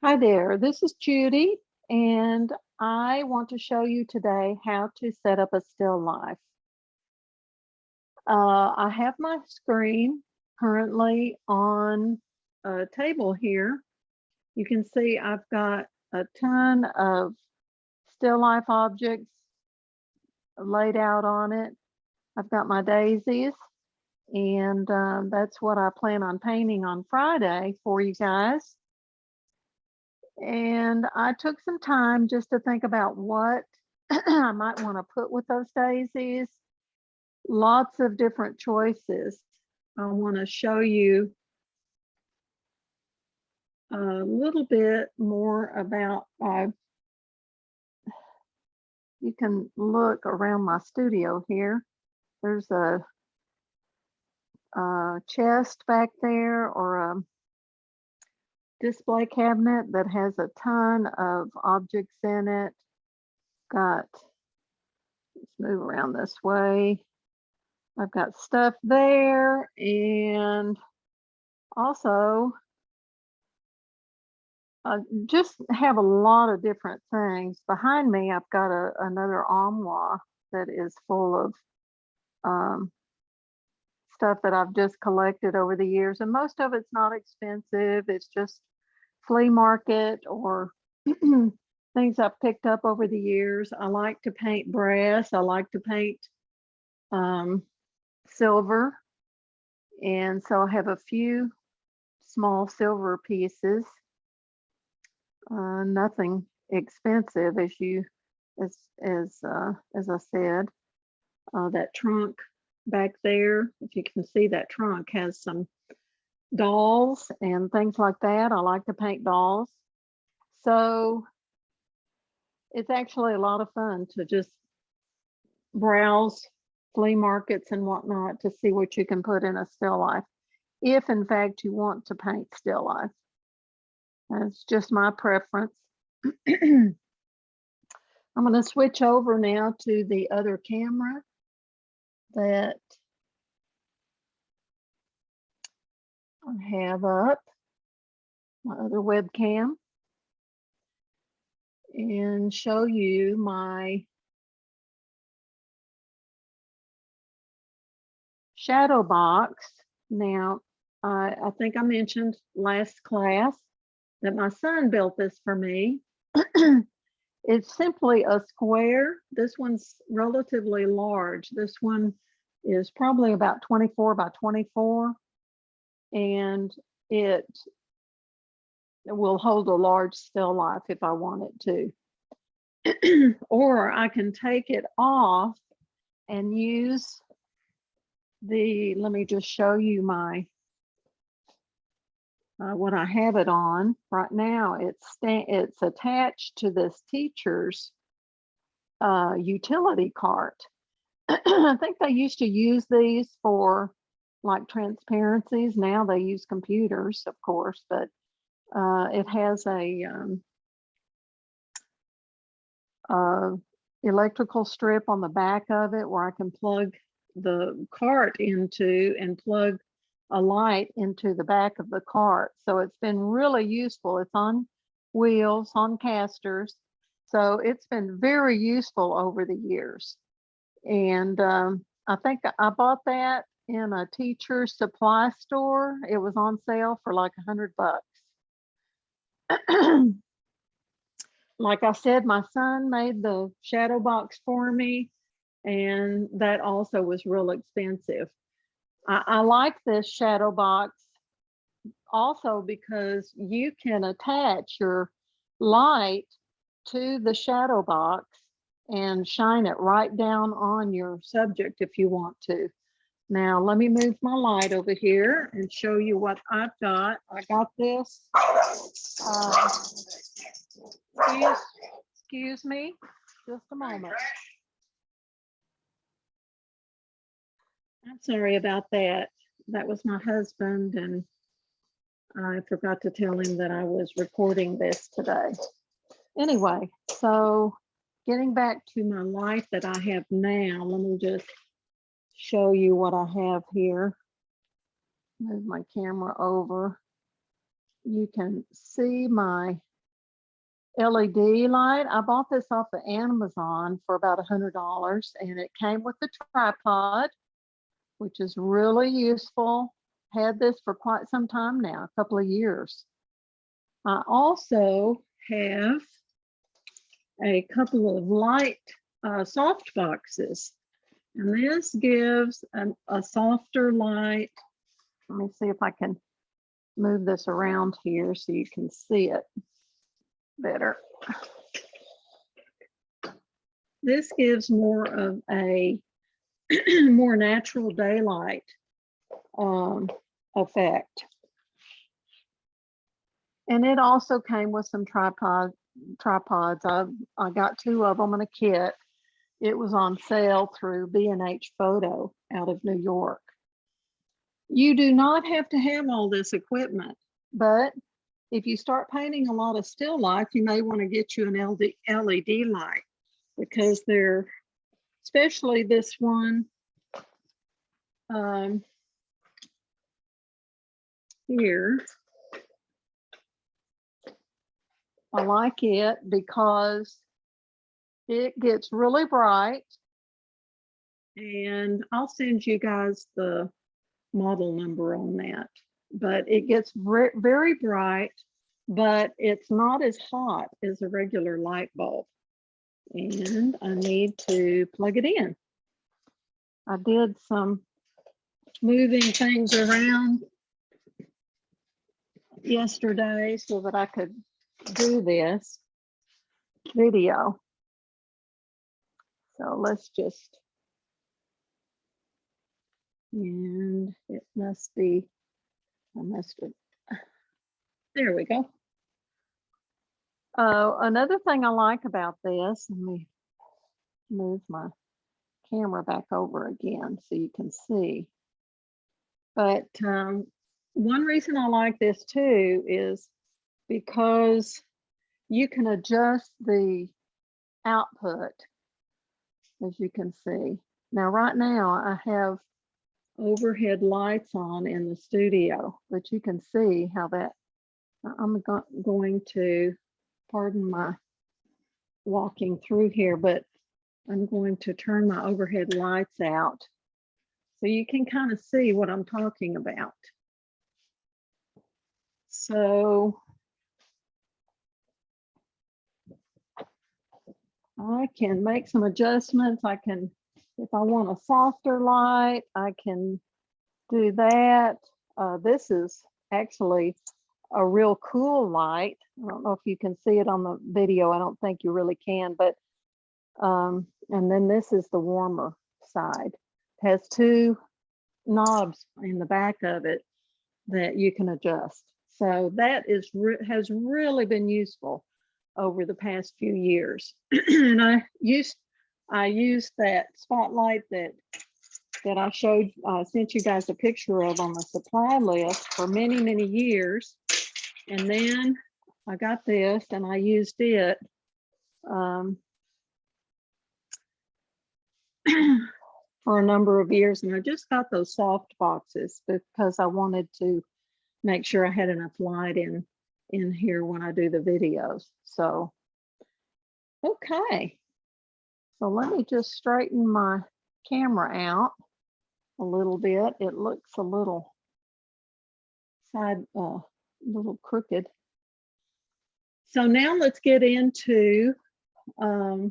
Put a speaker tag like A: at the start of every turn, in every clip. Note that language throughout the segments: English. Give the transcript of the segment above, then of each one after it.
A: Hi there, this is Judy, and I want to show you today how to set up a still life. I have my screen currently on a table here. You can see I've got a ton of still life objects laid out on it. I've got my daisies, and that's what I plan on painting on Friday for you guys. And I took some time just to think about what I might want to put with those daisies. Lots of different choices. I want to show you a little bit more about, you can look around my studio here. There's a chest back there, or a display cabinet that has a ton of objects in it. Let's move around this way. I've got stuff there, and also just have a lot of different things. Behind me, I've got another armoire that is full of stuff that I've just collected over the years, and most of it's not expensive. It's just flea market or things I've picked up over the years. I like to paint brass. I like to paint silver, and so I have a few small silver pieces. Nothing expensive, as I said. That trunk back there, if you can see, that trunk has some dolls and things like that. I like to paint dolls. So it's actually a lot of fun to just browse flea markets and whatnot to see what you can put in a still life, if in fact you want to paint still life. That's just my preference. I'm going to switch over now to the other camera that I have up, my other webcam, and show you my shadow box. Now, I think I mentioned last class that my son built this for me. It's simply a square. This one's relatively large. This one is probably about 24 by 24, and it will hold a large still life if I want it to. Or I can take it off and use let me just show you my what I have it on right now. It's attached to this teacher's utility cart. I think they used to use these for like transparencies. Now they use computers, of course, but it has a electrical strip on the back of it where I can plug the cart into and plug a light into the back of the cart. So it's been really useful. It's on wheels, on casters. So it's been very useful over the years. And I think I bought that in a teacher's supply store. It was on sale for like $100. Like I said, my son made the shadow box for me, and that also was real expensive. I like this shadow box also because you can attach your light to the shadow box and shine it right down on your subject if you want to. Now, let me move my light over here and show you what I've got. I got this. Excuse me, just a moment. I'm sorry about that. That was my husband, and I forgot to tell him that I was recording this today. Anyway, so getting back to my light that I have now, let me just show you what I have here. Move my camera over. You can see my LED light. I bought this off of Amazon for about $100, and it came with the tripod, which is really useful. Had this for quite some time now, a couple of years. I also have a couple of light soft boxes, and this gives a softer light. Let me see if I can move this around here so you can see it better. This gives more of a more natural daylight effect. And it also came with some tripods. I got 2 of them in a kit. It was on sale through B&H Photo out of New York. You do not have to have all this equipment, but if you start painting a lot of still life, you may want to get you an LED light, because they're, especially this one here. I like it because it gets really bright, and I'll send you guys the model number on that, but it gets very bright, but it's not as hot as a regular light bulb. And I need to plug it in. I did some moving things around yesterday so that I could do this video. So let's just, and it must be, I must have, there we go. Another thing I like about this, let me move my camera back over again so you can see. But one reason I like this too is because you can adjust the output, as you can see. Now, right now I have overhead lights on in the studio, but you can see how that, I'm going to, pardon my walking through here, but I'm going to turn my overhead lights out so you can kind of see what I'm talking about. So I can make some adjustments. I can, if I want a softer light, I can do that. This is actually a real cool light. I don't know if you can see it on the video. I don't think you really can, but and then this is the warmer side. It has 2 knobs in the back of it that you can adjust. So that is has really been useful over the past few years. And I used that spotlight that I showed, sent you guys a picture of on the supply list for many, many years. And then I got this and I used it for a number of years. And I just got those soft boxes because I wanted to make sure I had enough light in here when I do the videos. So, okay. So let me just straighten my camera out a little bit. It looks a little little crooked. So now let's get into how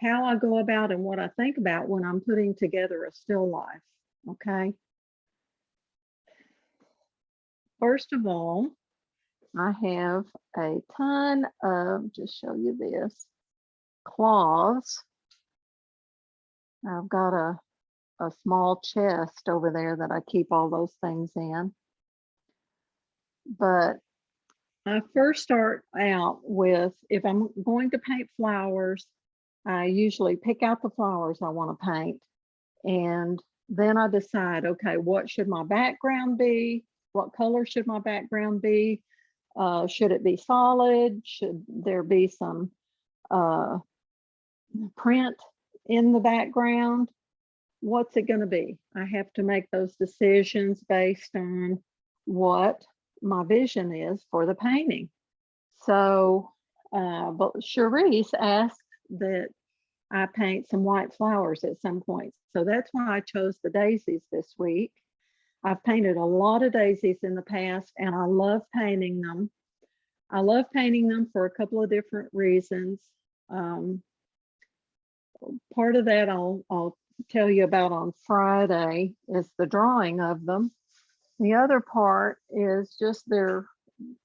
A: I go about and what I think about when I'm putting together a still life. Okay. First of all, I have a ton of, just show you this, cloths. I've got a small chest over there that I keep all those things in. But I first start out with, if I'm going to paint flowers, I usually pick out the flowers I want to paint. And then I decide, okay, what should my background be? What color should my background be? Should it be solid? Should there be some print in the background? What's it going to be? I have to make those decisions based on what my vision is for the painting. So but Cherise asked that I paint some white flowers at some point. So that's why I chose the daisies this week. I've painted a lot of daisies in the past, and I love painting them. I love painting them for a couple of different reasons. Part of that I'll tell you about on Friday is the drawing of them. The other part is just they're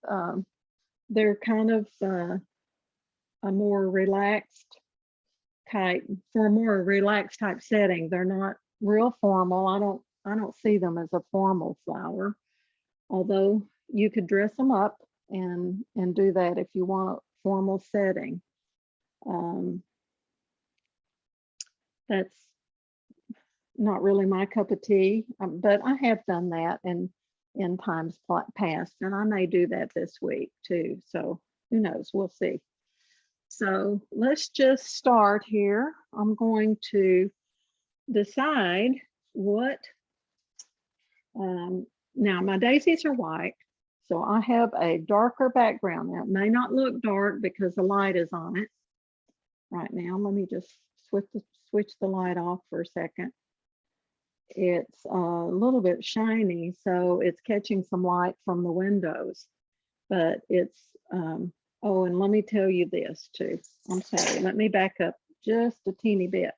A: kind of a more relaxed type, for a more relaxed type setting. They're not real formal. I don't see them as a formal flower, although you could dress them up and do that if you want a formal setting. That's not really my cup of tea, but I have done that in times past, and I may do that this week too. So who knows? We'll see. So let's just start here. I'm going to decide what, now my daisies are white, so I have a darker background. Now it may not look dark because the light is on it right now. Let me just switch the light off for a second. It's a little bit shiny, so it's catching some light from the windows, but it's, oh, and let me tell you this too. I'm sorry, let me back up just a teeny bit.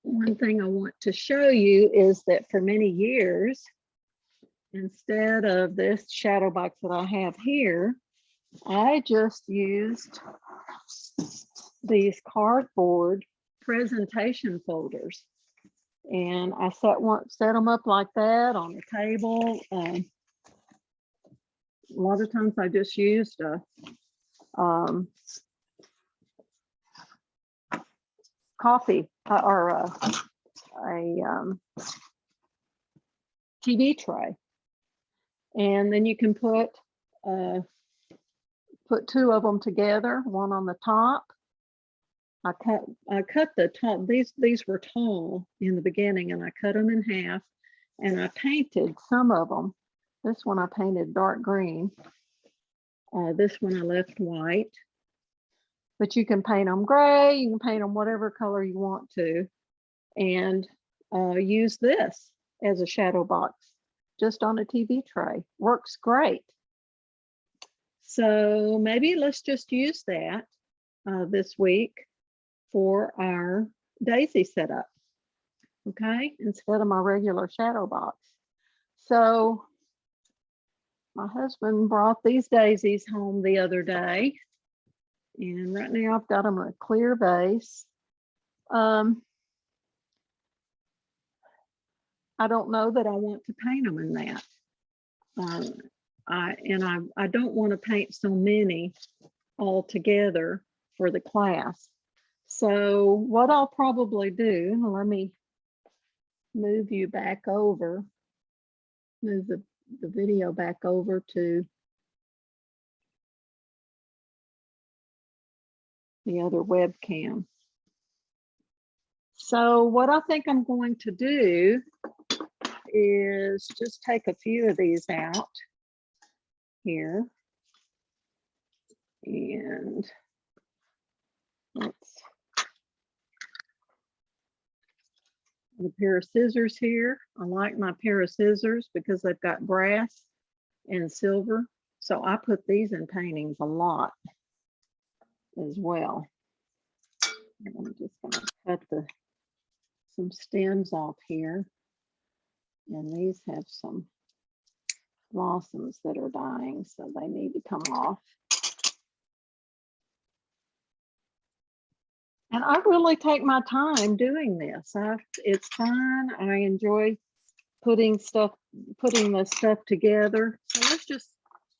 A: One thing I want to show you is that for many years, instead of this shadow box that I have here, I just used these cardboard presentation folders. And I set them up like that on the table. A lot of times I just used a coffee or a TV tray, and then you can put two of them together, one on the top. I cut the top. These were tall in the beginning, and I cut them in half, and I painted some of them. This one I painted dark green. This one I left white. But you can paint them gray. You can paint them whatever color you want to, and use this as a shadow box just on a TV tray. Works great. So maybe let's just use that this week for our daisy setup, okay, instead of my regular shadow box. So my husband brought these daisies home the other day, and right now I've got them in a clear vase. I don't know that I want to paint them in that. I don't want to paint so many all together for the class. So what I'll probably do, let me move you back over, move the video back over to the other webcam. So what I think I'm going to do is just take a few of these out here, and let's a pair of scissors here. I like my pair of scissors because they've got brass and silver. So I put these in paintings a lot as well. And I'm just going to cut some stems off here. And these have some blossoms that are dying, so they need to come off. And I really take my time doing this. It's fun. I enjoy putting the stuff together. So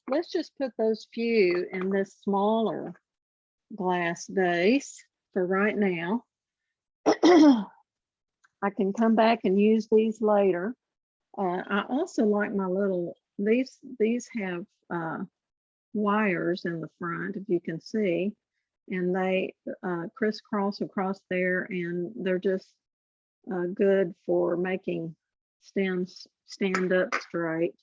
A: let's just put those few in this smaller glass vase for right now. I can come back and use these later. I also like my little, these have wires in the front, if you can see, and they crisscross across there, and they're just good for making stems stand up straight.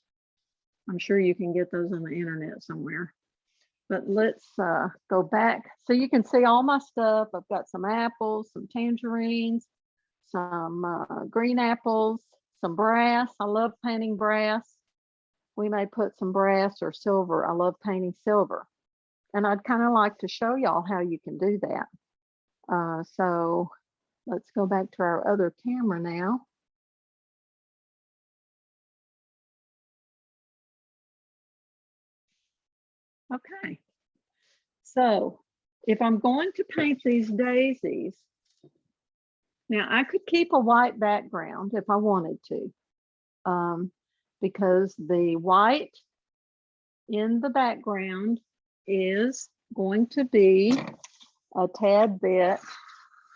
A: I'm sure you can get those on the internet somewhere. But let's go back. So you can see all my stuff. I've got some apples, some tangerines, some green apples, some brass. I love painting brass. We may put some brass or silver. I love painting silver. And I'd kind of like to show y'all how you can do that. So let's go back to our other camera now. Okay. So if I'm going to paint these daisies, now I could keep a white background if I wanted to, because the white in the background is going to be a tad bit,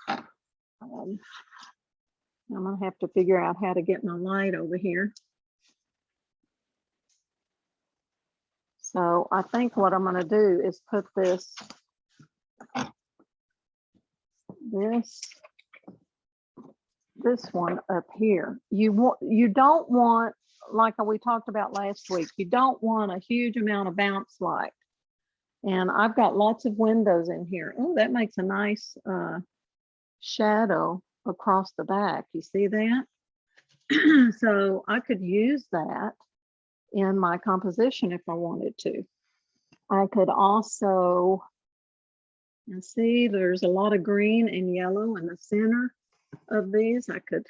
A: I'm gonna have to figure out how to get my light over here. So I think what I'm gonna do is put this one up here. You don't want, like we talked about last week, you don't want a huge amount of bounce light. And I've got lots of windows in here. Oh, that makes a nice shadow across the back. You see that? So I could use that in my composition if I wanted to. I could also, and see there's a lot of green and yellow in the center of these. I could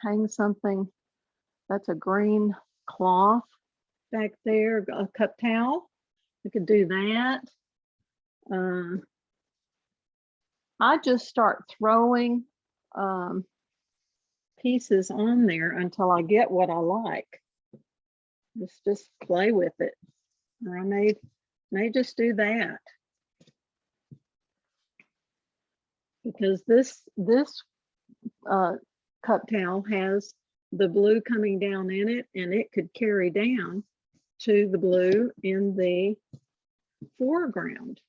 A: hang something that's a green cloth back there, a cup towel. I could do that. I just start throwing pieces on there until I get what I like. Just play with it. Or I may just do that. Because this cup towel has the blue coming down in it, and it could carry down to the blue in the foreground.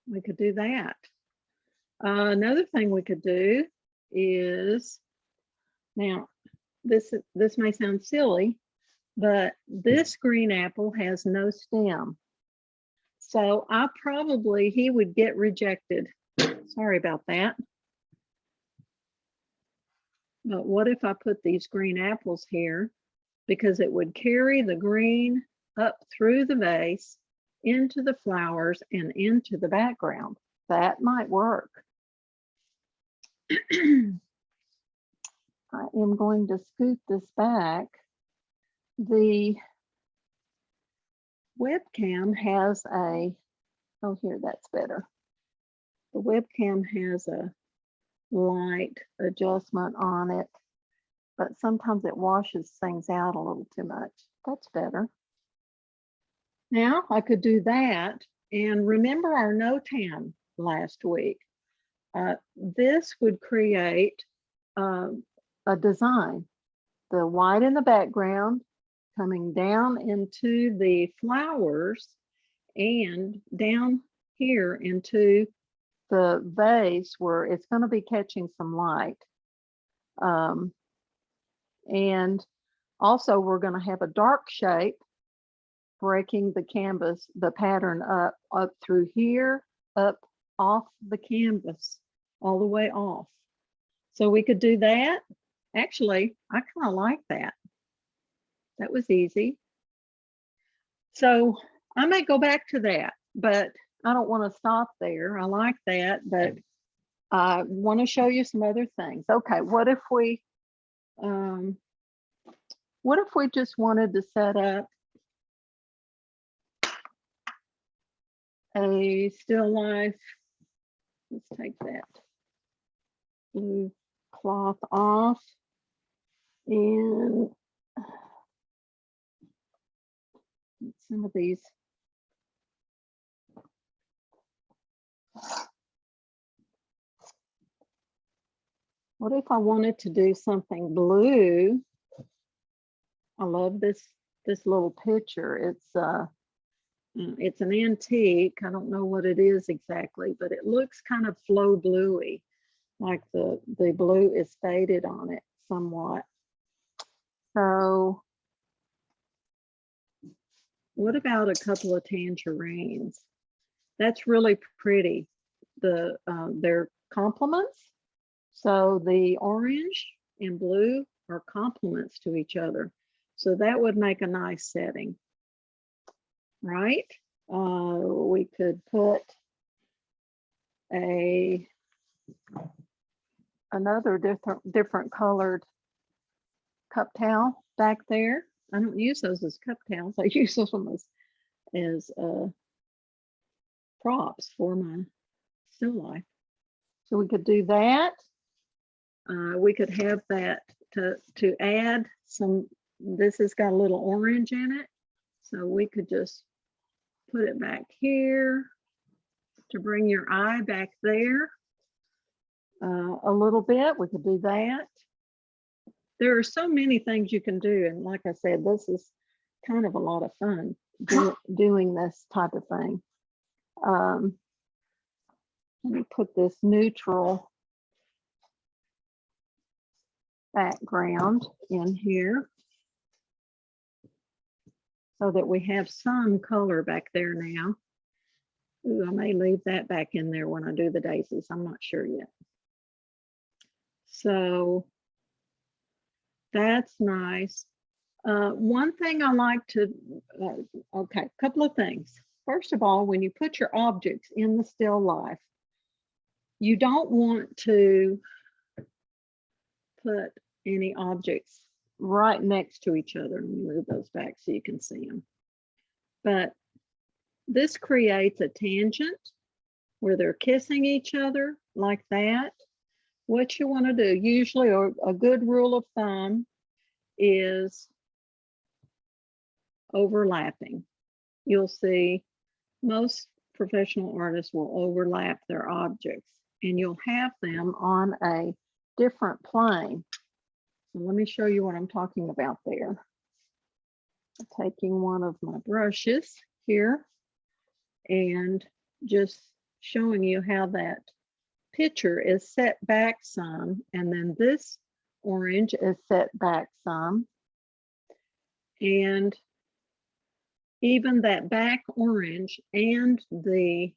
A: We could do that. Another thing we could do is, now this may sound silly, but this green apple has no stem. So he would get rejected. Sorry about that. But what if I put these green apples here, because it would carry the green up through the vase into the flowers and into the background. That might work. I am going to scoot this back. The webcam has a, oh, here, that's better. The webcam has a light adjustment on it, but sometimes it washes things out a little too much. That's better. Now I could do that. And remember our notan last week. This would create a design. The white in the background coming down into the flowers and down here into the vase where it's going to be catching some light. And also we're going to have a dark shape breaking the canvas, the pattern up through here, up off the canvas, all the way off. So we could do that. Actually, I kind of like that. That was easy. So I may go back to that, but I don't want to stop there. I like that, but I want to show you some other things. Okay, what if we just wanted to set up a still life? Let's take that blue cloth off and some of these. What if I wanted to do something blue? I love this little picture. It's an antique. I don't know what it is exactly, but it looks kind of flow bluey, like the blue is faded on it somewhat. So what about a couple of tangerines? That's really pretty. They're complements. So the orange and blue are complements to each other. So that would make a nice setting, right? We could put another different colored cup towel back there. I don't use those as cup towels. I use them as props for my still life. So we could do that. We could have that to add some. This has got a little orange in it, so we could just put it back here to bring your eye back there a little bit. We could do that. There are so many things you can do, and like I said, this is kind of a lot of fun doing this type of thing. Let me put this neutral background in here so that we have some color back there now. Ooh, I may leave that back in there when I do the daisies. I'm not sure yet. So that's nice. One thing I like to, okay, a couple of things. First of all, when you put your objects in the still life, you don't want to put any objects right next to each other. Let me move those back so you can see them. But this creates a tangent where they're kissing each other like that. What you want to do, usually, or a good rule of thumb, is overlapping. You'll see most professional artists will overlap their objects, and you'll have them on a different plane. So let me show you what I'm talking about there. I'm taking one of my brushes here and just showing you how that picture is set back some, and then this orange is set back some, and even that back orange and the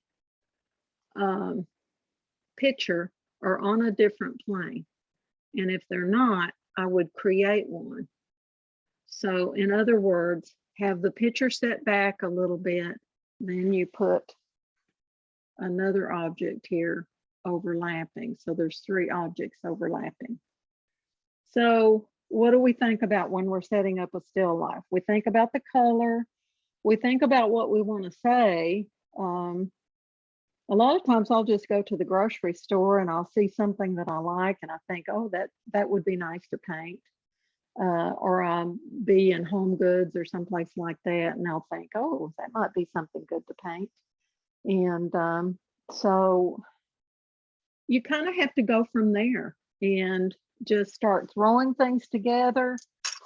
A: picture are on a different plane. And if they're not, I would create one. So in other words, have the picture set back a little bit, then you put another object here overlapping. So there's 3 objects overlapping. So what do we think about when we're setting up a still life? We think about the color. We think about what we want to say. A lot of times I'll just go to the grocery store and I'll see something that I like and I think, oh, that would be nice to paint. Or I'll be in Home Goods or someplace like that and I'll think, oh, that might be something good to paint. And so you kind of have to go from there and just start throwing things together,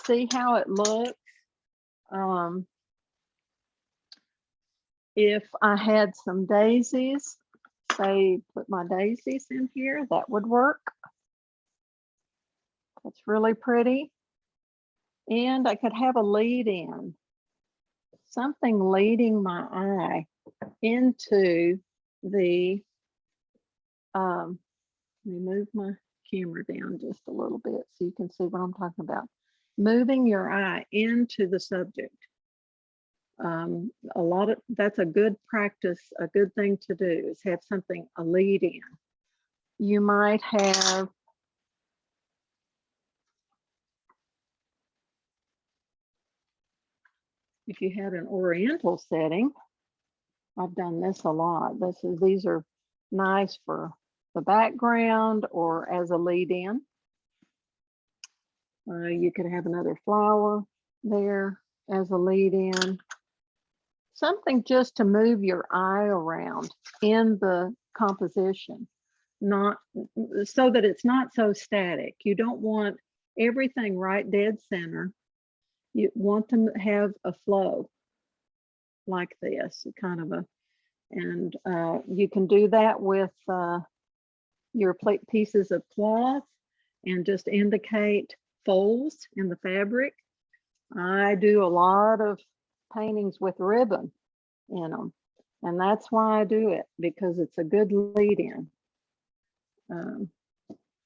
A: see how it looks. If I had some daisies, say put my daisies in here, that would work. That's really pretty. And I could have a lead in, something leading my eye into the, let me move my camera down just a little bit so you can see what I'm talking about. Moving your eye into the subject. That's a good practice, a good thing to do is have something, a lead in. You might have, if you had an oriental setting, I've done this a lot. These are nice for the background or as a lead in. You could have another flower there as a lead in. Something just to move your eye around in the composition, not so that it's not so static. You don't want everything right dead center. You want to have a flow like this, kind of a, and you can do that with your pieces of cloth and just indicate folds in the fabric. I do a lot of paintings with ribbon in them, and that's why I do it, because it's a good lead-in.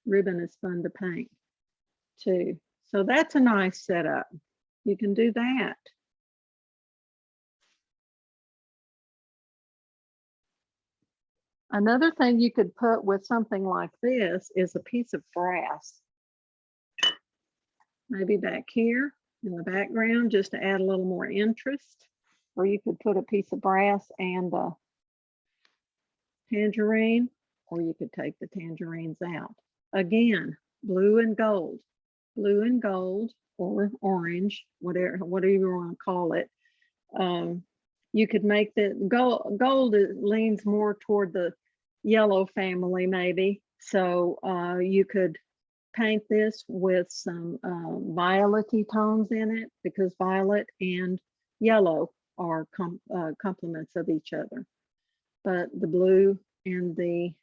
A: Ribbon is fun to paint too. So that's a nice setup. You can do that. Another thing you could put with something like this is a piece of brass. Maybe back here in the background, just to add a little more interest. Or you could put a piece of brass and a tangerine, or you could take the tangerines out. Again, blue and gold or orange, whatever you want to call it. You could make the gold leans more toward the yellow family maybe. So you could paint this with some violet-y tones in it, because violet and yellow are complements of each other. But the blue and the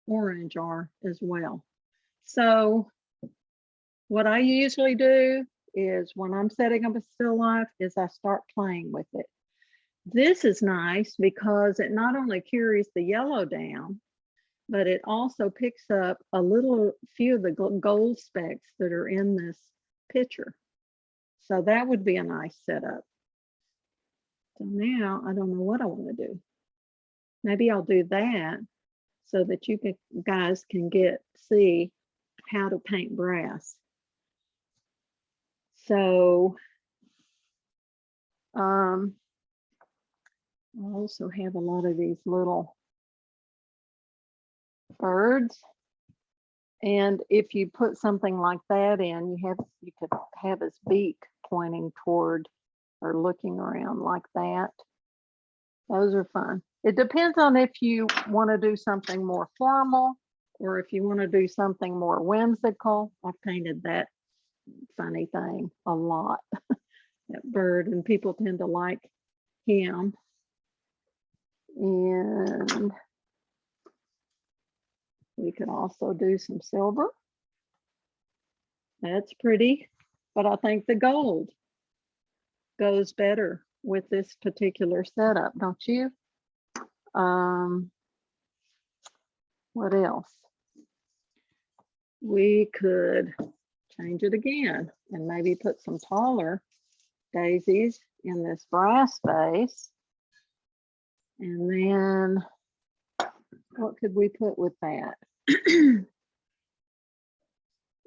A: orange are as well. So what I usually do is, when I'm setting up a still life, is I start playing with it. This is nice because it not only carries the yellow down, but it also picks up a few of the gold specks that are in this picture. So that would be a nice setup. So now I don't know what I want to do. Maybe I'll do that so that you guys can see how to paint brass. So I also have a lot of these little birds, and if you put something like that in, you could have his beak pointing toward or looking around like that. Those are fun. It depends on if you want to do something more formal or if you want to do something more whimsical. I've painted that funny thing a lot, that bird, and people tend to like him. And we could also do some silver. That's pretty, but I think the gold goes better with this particular setup, don't you? What else? We could change it again and maybe put some taller daisies in this brass vase. And then what could we put with that?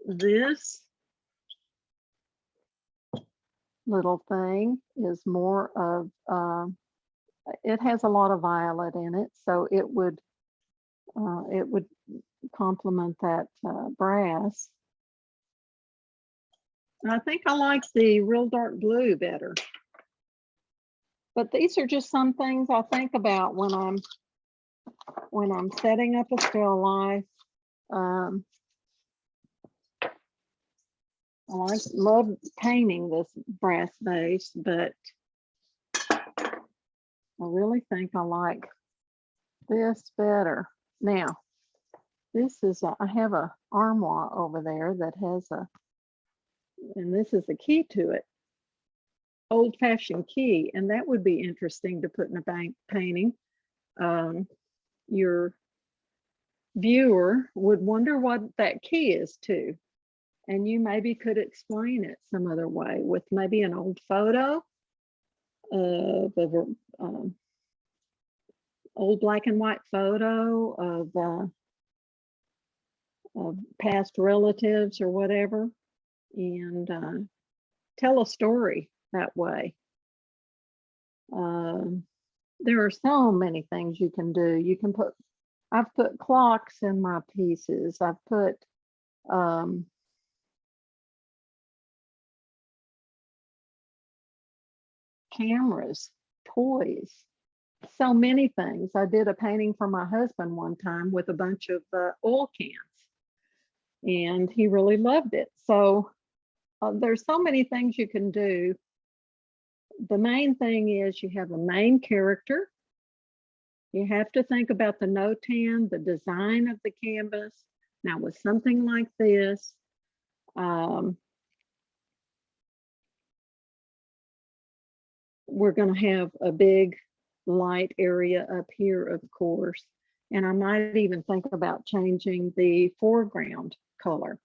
A: This little thing is more of, it has a lot of violet in it, so it would complement that brass. And I think I like the real dark blue better. But these are just some things I think about when I'm setting up a still life. I love painting this brass vase, but I really think I like this better. Now, this is I have a armoire over there that has and this is the key to it, old-fashioned key, and that would be interesting to put in a painting. Your viewer would wonder what that key is to, and you maybe could explain it some other way with maybe an old photo of old black and white photo of past relatives or whatever, and tell a story that way. There are so many things you can do. You can I've put clocks in my pieces. I've put cameras, toys, so many things. I did a painting for my husband one time with a bunch of oil cans, and he really loved it. So there's so many things you can do. The main thing is you have a main character. You have to think about the no-tan, the design of the canvas. Now with something like this, We're going to have a big light area up here, of course, and I might even think about changing the foreground color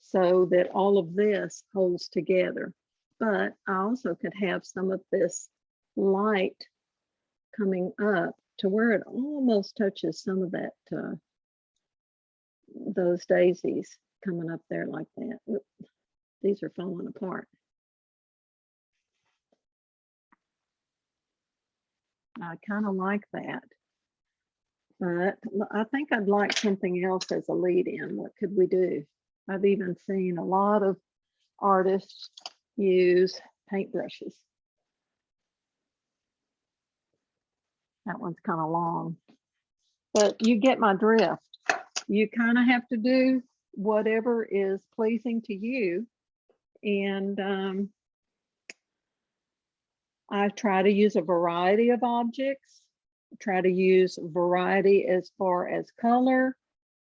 A: so that all of this holds together. But I also could have some of this light coming up to where it almost touches some of that, those daisies coming up there like that. Oop, these are falling apart. I kind of like that, but I think I'd like something else as a lead in. What could we do? I've even seen a lot of artists use paintbrushes. That one's kind of long, but you get my drift. You kind of have to do whatever is pleasing to you. And I try to use a variety of objects, try to use variety as far as color,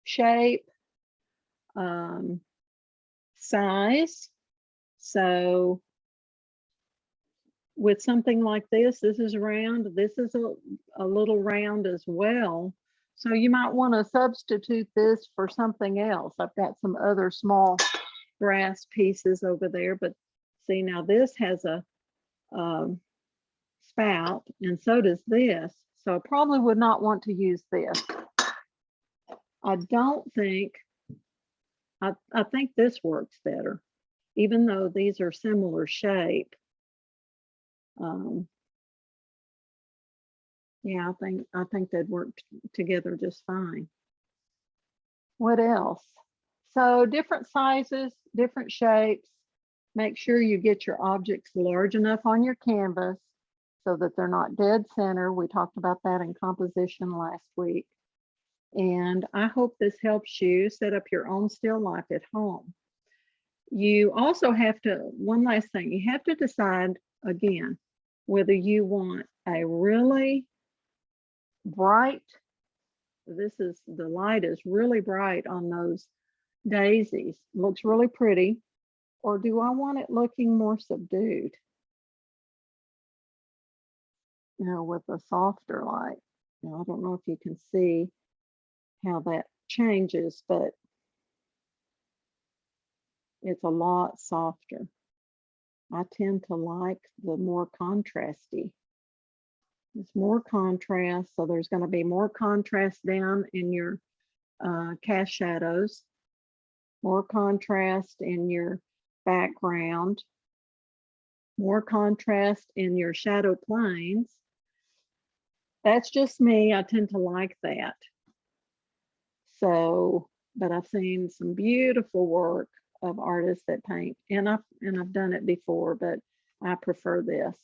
A: shape, size. So with something like this is round, this is a little round as well. So you might want to substitute this for something else. I've got some other small brass pieces over there, but see, now this has a spout, and so does this. So I probably would not want to use this. I don't think, I think this works better, even though these are similar shape. Yeah, I think they'd work together just fine. What else? So different sizes, different shapes. Make sure you get your objects large enough on your canvas so that they're not dead center. We talked about that in composition last week. And I hope this helps you set up your own still life at home. You also have to, one last thing, you have to decide again whether you want a really bright, the light is really bright on those daisies, looks really pretty, or do I want it looking more subdued? You know, with a softer light. Now, I don't know if you can see how that changes, but it's a lot softer. I tend to like the more contrasty. It's more contrast, so there's going to be more contrast down in your cast shadows, more contrast in your background, more contrast in your shadow planes. That's just me. I tend to like that. So, but I've seen some beautiful work of artists that paint, and I've done it before, but I prefer this.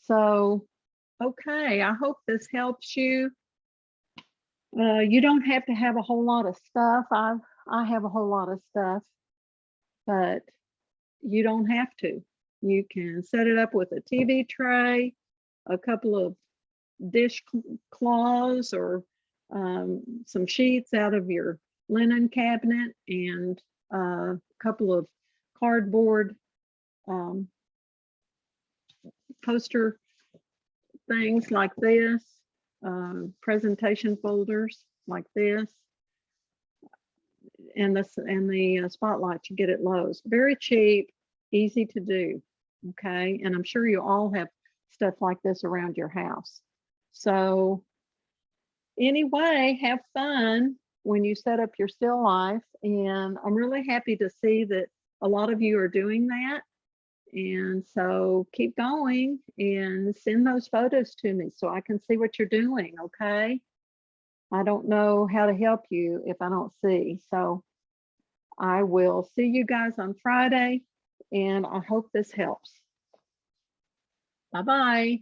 A: So, okay, I hope this helps you. You don't have to have a whole lot of stuff. I have a whole lot of stuff, but you don't have to. You can set it up with a TV tray, a couple of dish cloths, or some sheets out of your linen cabinet, and a couple of cardboard poster things like this, presentation folders like this, and the spotlight you get at Lowe's. Very cheap, easy to do. Okay, and I'm sure you all have stuff like this around your house. So anyway, have fun when you set up your still life, and I'm really happy to see that a lot of you are doing that. And so keep going and send those photos to me so I can see what you're doing, okay? I don't know how to help you if I don't see. So I will see you guys on Friday, and I hope this helps. Bye-bye.